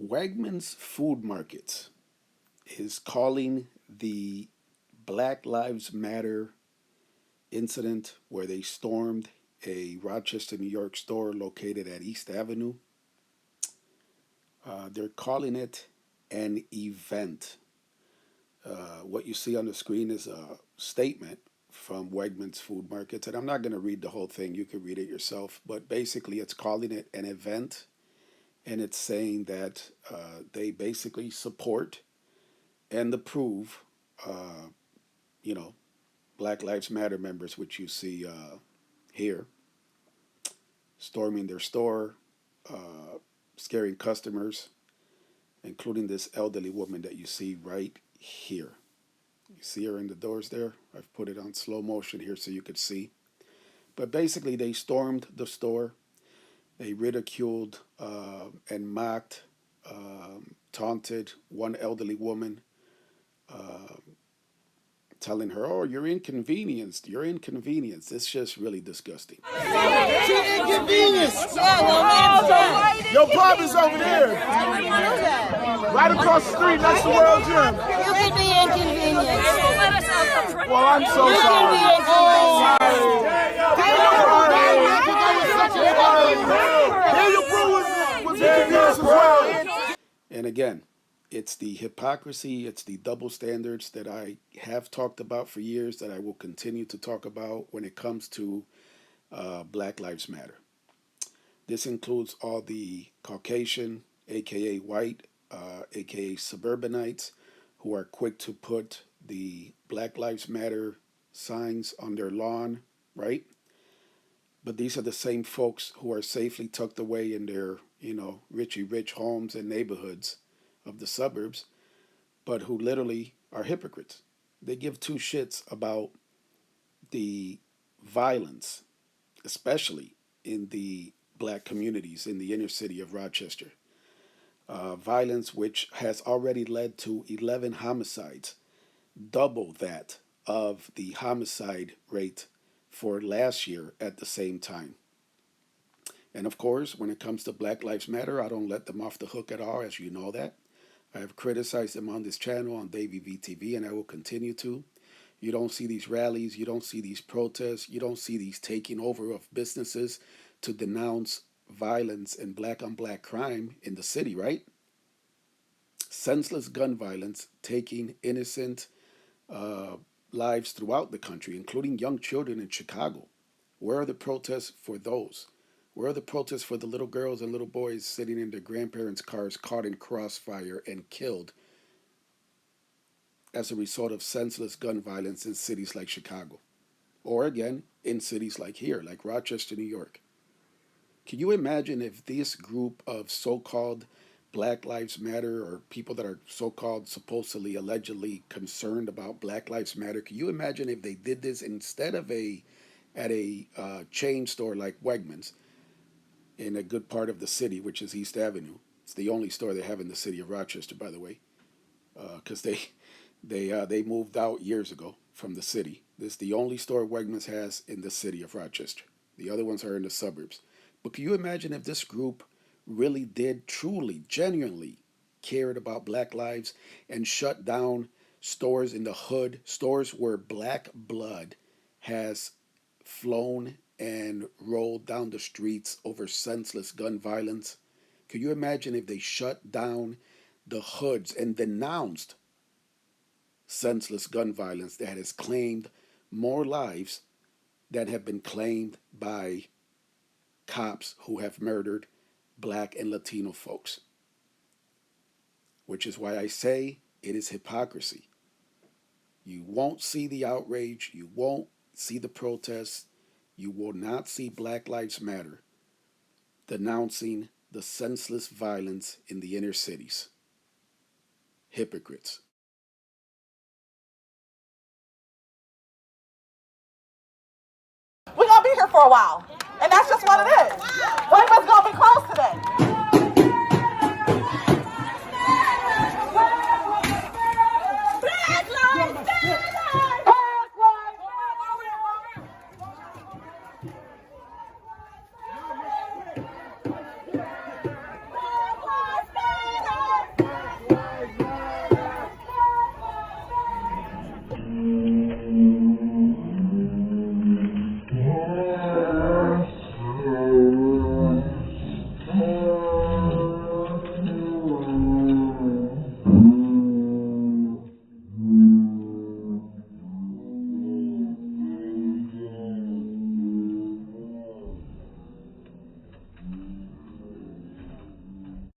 Wegmans Food Markets is calling the Black Lives Matter incident where they stormed a Rochester, New York store located at East Avenue. They're calling it an event. What you see on the screen is a statement from Wegmans Food Markets, and I'm not going to read the whole thing. You can read it yourself. But basically, it's calling it an event, and it's saying that they basically support and approve, uh, you know, Black Lives Matter members, which you see here, storming their store, uh, scaring customers, including this elderly woman that you see right here. You see her in the doors there? I've put it on slow motion here so you could see. But basically, they stormed the store. They ridiculed and mocked, taunted one elderly woman, uh, telling her, "Oh, you're inconvenienced. You're inconvenienced." It's just really disgusting. She inconvenienced. Your partner's over there. Right across the street next to World Gym. You could be inconvenienced. Well, I'm so sorry. Daniel Brew was inconvenienced as well. And again, it's the hypocrisy, it's the double standards that I have talked about for years, that I will continue to talk about when it comes to Black Lives Matter. This includes all the Caucasian, aka white, aka suburbanites, who are quick to put the Black Lives Matter signs on their lawn, right? But these are the same folks who are safely tucked away in their, richy rich homes and neighborhoods of the suburbs, but who literally are hypocrites. They give two shits about the violence, especially in the black communities in the inner city of Rochester. Violence which has already led to 11 homicides, double that of the homicide rate for last year at the same time. And of course, when it comes to Black Lives Matter, I don't let them off the hook at all, as you know that. I have criticized them on this channel, on Davey VTV, and I will continue to. You don't see these rallies, you don't see these protests, you don't see these taking over of businesses to denounce violence and black on black crime in the city, right? Senseless gun violence taking innocent lives throughout the country, including young children in Chicago. Where are the protests for those? Where are the protests for the little girls and little boys sitting in their grandparents' cars caught in crossfire and killed as a result of senseless gun violence in cities like Chicago? Or again, in cities like here, like Rochester, New York. Can you imagine if this group of so-called Black Lives Matter, or people that are so-called supposedly allegedly concerned about Black Lives Matter, can you imagine if they did this instead of at a chain store like Wegmans in a good part of the city, which is East Avenue? It's the only store they have in the city of Rochester, by the way, because they moved out years ago from the city. This is the only store Wegmans has in the city of Rochester. The other ones are in the suburbs. But can you imagine if this group really did truly, genuinely cared about black lives and shut down stores in the hood, stores where black blood has flown and rolled down the streets over senseless gun violence? Can you imagine if they shut down the hoods and denounced senseless gun violence that has claimed more lives than have been claimed by cops who have murdered black and Latino folks? Which is why I say it is hypocrisy. You won't see the outrage, you won't see the protests, you will not see Black Lives Matter denouncing the senseless violence in the inner cities. Hypocrites. We're gonna be here for a while, and that's just what it is. Wegmans gonna be closed